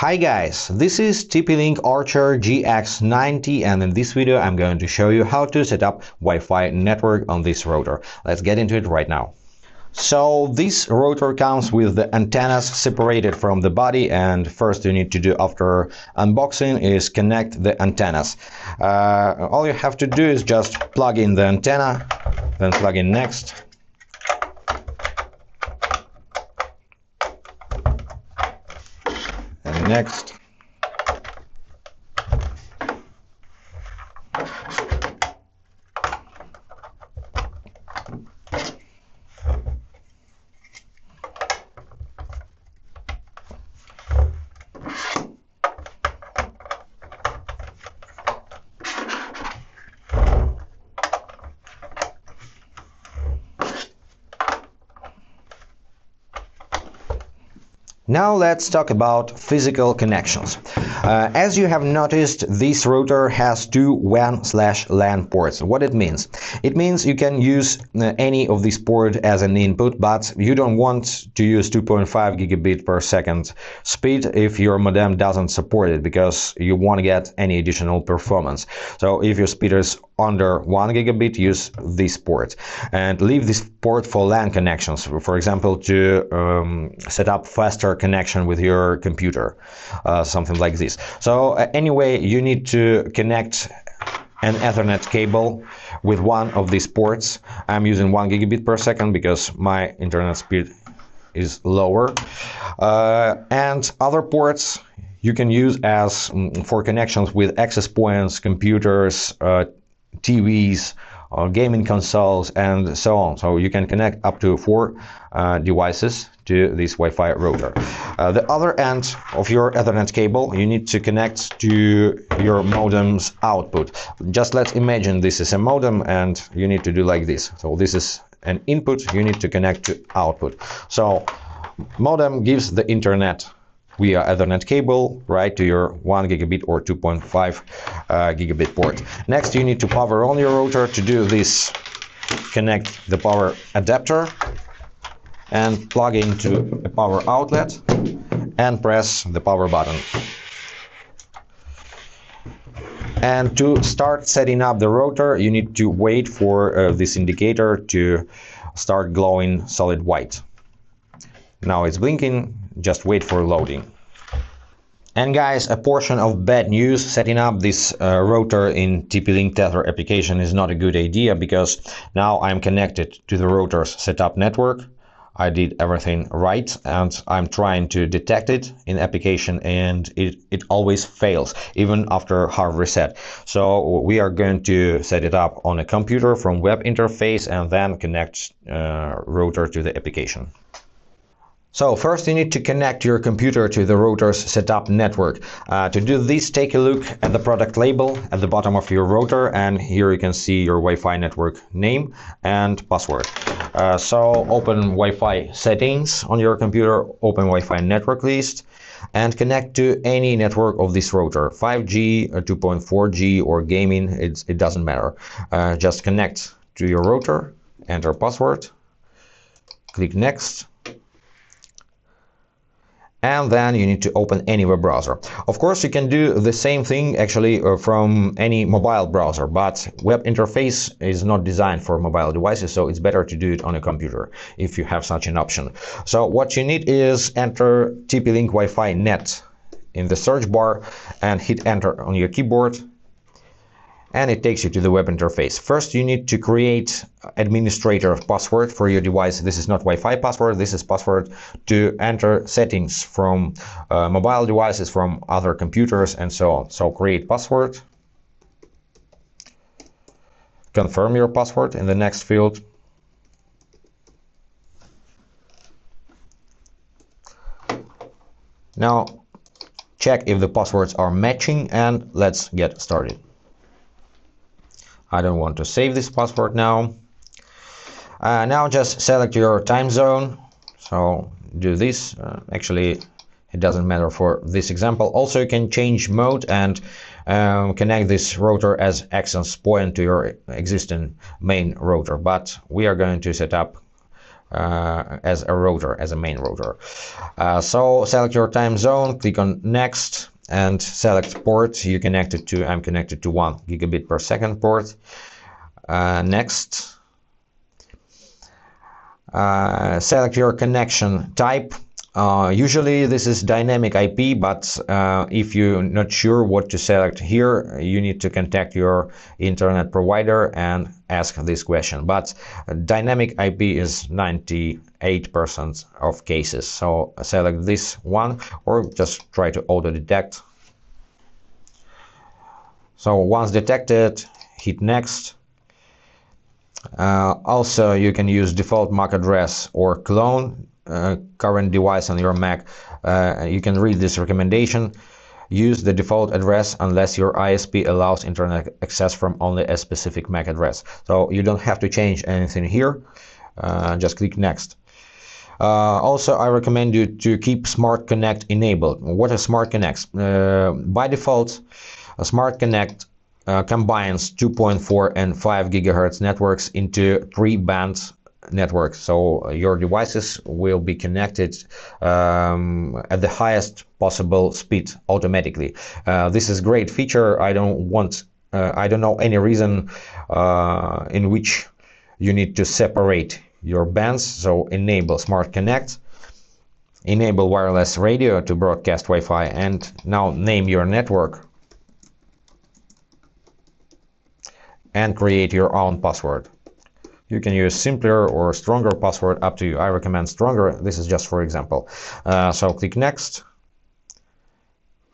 Hi guys, this is TP-Link Archer GX90 and in this video I'm going to show you how to set up Wi-Fi network on this router. Let's get into it right now. So this router comes with the antennas separated from the body, and first you need to do after unboxing is connect the antennas. All you have to do is just plug in the antenna, then plug in next. And next. Now let's talk about physical connections. As you have noticed, this router has two WAN/LAN ports. What it means? It means you can use any of these ports as an input, but you don't want to use 2.5 gigabit per second speed if your modem doesn't support it, because you won't get any additional performance. So if your speed is under 1 gigabit, use this port and leave this port for LAN connections, for example, to set up faster connection with your computer, something like this. So anyway, you need to connect an Ethernet cable with one of these ports. I'm using 1 gigabit per second because my internet speed is lower, and other ports you can use as for connections with access points, computers, TVs, gaming consoles, and so on. So you can connect up to 4 devices to this Wi-Fi router. The other end of your Ethernet cable you need to connect to your modem's output. Just let's imagine this is a modem and you need to do like this. So this is an input, you need to connect to output. So modem gives the internet via Ethernet cable right to your 1 gigabit or 2.5 gigabit port. Next, you need to power on your router. To do this, connect the power adapter and plug into a power outlet and press the power button. And to start setting up the router, you need to wait for this indicator to start glowing solid white. Now it's blinking, just wait for loading. And guys, a portion of bad news: setting up this router in TP-Link Tether application is not a good idea, because now I'm connected to the router's setup network. I did everything right and I'm trying to detect it in application, and it always fails even after hard reset. So we are going to set it up on a computer from web interface and then connect router to the application. So first you need to connect your computer to the router's setup network. To do this, take a look at the product label at the bottom of your router, and here you can see your Wi-Fi network name and password. So open Wi-Fi settings on your computer, open Wi-Fi network list, and connect to any network of this router, 5G, 2.4G, or gaming, it doesn't matter. Just connect to your router, enter password, click next. And then you need to open any web browser. Of course, you can do the same thing actually from any mobile browser, but web interface is not designed for mobile devices, so it's better to do it on a computer if you have such an option. So what you need is enter TP-Link Wi-Fi net in the search bar and hit enter on your keyboard, and it takes you to the web interface. First, you need to create administrator password for your device. This is not Wi-Fi password, this is password to enter settings from mobile devices, from other computers, and so on. So create password, confirm your password in the next field. Now check if the passwords are matching, and let's get started. I don't want to save this password now. Now just select your time zone. So do this. Actually, it doesn't matter for this example. Also, you can change mode and connect this router as access point to your existing main router. But we are going to set up as a router, as a main router. So select your time zone, click on next, and select port you connected to. I'm connected to 1 gigabit per second port. Next. Select your connection type. Usually this is dynamic IP, but if you're not sure what to select here, you need to contact your internet provider and ask this question. But dynamic IP is 98% of cases, so select this one or just try to auto detect. So once detected, hit next. Also, you can use default MAC address or clone current device on your Mac. You can read this recommendation. Use the default address unless your ISP allows internet access from only a specific MAC address. So you don't have to change anything here. Just click next. Also, I recommend you to keep Smart Connect enabled. What is Smart Connect? By default, a Smart Connect combines 2.4 and 5 gigahertz networks into 3-band networks, so your devices will be connected at the highest possible speed automatically. This is a great feature. I don't know any reason in which you need to separate your bands. So enable Smart Connect, enable wireless radio to broadcast Wi-Fi, and now name your network and create your own password. You can use simpler or stronger password, up to you. I recommend stronger. This is just for example. So click next.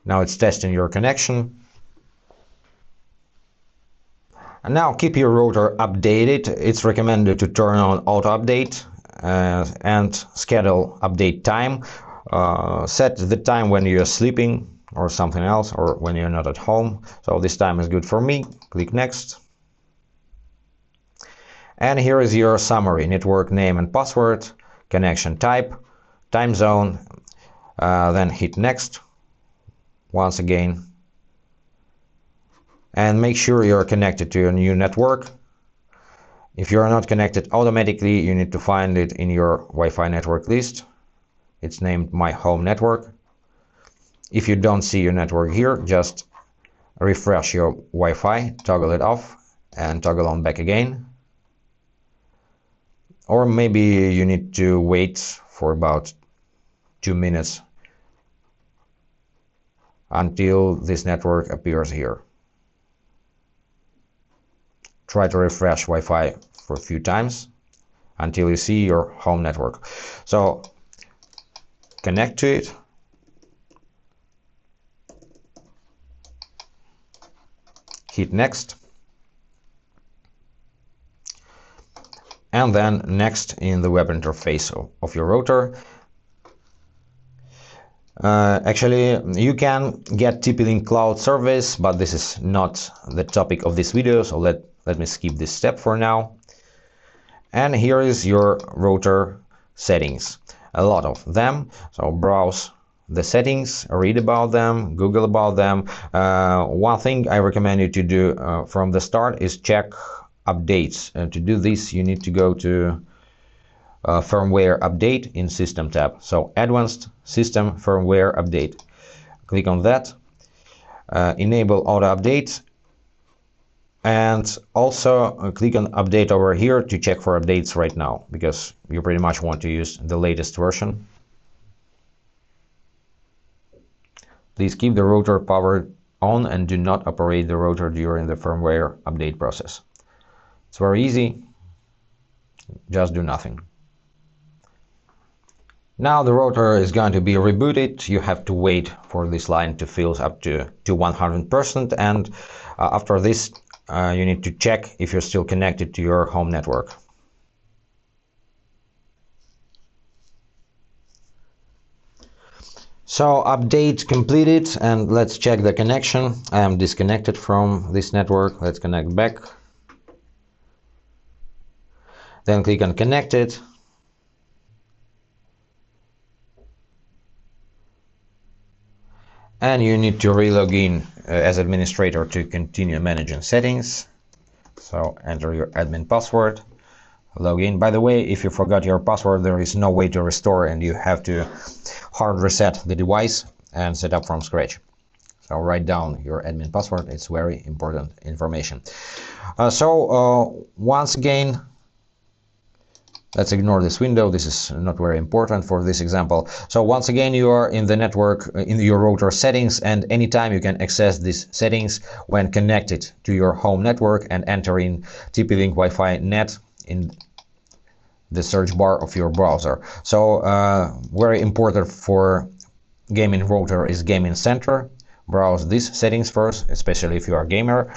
Now it's testing your connection. And now keep your router updated. It's recommended to turn on auto update and schedule update time. Set the time when you're sleeping or something else, or when you're not at home. So this time is good for me. Click next. And here is your summary: network name and password, connection type, time zone, then hit next once again. And make sure you're connected to a new network. If you're not connected automatically, you need to find it in your Wi-Fi network list. It's named My Home Network. If you don't see your network here, just refresh your Wi-Fi, toggle it off, and toggle on back again. Or maybe you need to wait for about 2 minutes until this network appears here. Try to refresh Wi-Fi for a few times until you see your home network. So connect to it. Hit next. And then next in the web interface of your router. Actually, you can get TP-Link Cloud service, but this is not the topic of this video, so let me skip this step for now. And here is your router settings, a lot of them. So browse the settings, read about them, Google about them. One thing I recommend you to do from the start is check updates. To do this, you need to go to firmware update in system tab. So advanced system firmware update. Click on that. Enable auto update. And also click on update over here to check for updates right now, because you pretty much want to use the latest version. Please keep the router powered on and do not operate the router during the firmware update process. It's very easy. Just do nothing. Now the router is going to be rebooted. You have to wait for this line to fill up to 100%, and after this you need to check if you're still connected to your home network. So update completed, and let's check the connection. I am disconnected from this network. Let's connect back. Then click on connected. And you need to re-log in as administrator to continue managing settings. So enter your admin password. Log in. By the way, if you forgot your password, there is no way to restore, and you have to hard reset the device and set up from scratch. So write down your admin password. It's very important information. Once again, let's ignore this window. This is not very important for this example. So once again, you are in the network, in your router settings, and anytime you can access these settings when connected to your home network and enter in TP-Link Wi-Fi net in the search bar of your browser. So very important for gaming router is Gaming Center. Browse these settings first, especially if you are a gamer.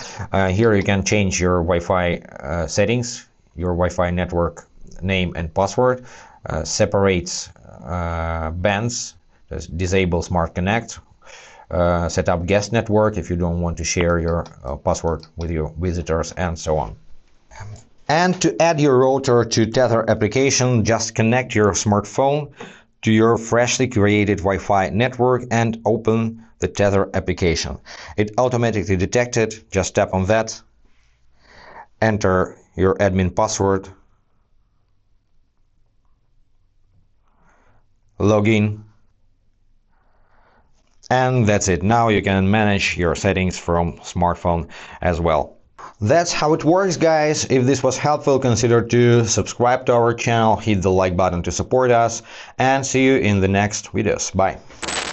Here you can change your Wi-Fi settings, your Wi-Fi network name and password, separates bands, disable Smart Connect, set up guest network if you don't want to share your password with your visitors, and so on. And to add your router to Tether application, just connect your smartphone to your freshly created Wi-Fi network and open the Tether application. It automatically detected. Just tap on that, enter your admin password, log in, and that's it. Now you can manage your settings from smartphone as well. That's how it works, guys. If this was helpful, consider to subscribe to our channel, hit the like button to support us, and see you in the next videos. Bye.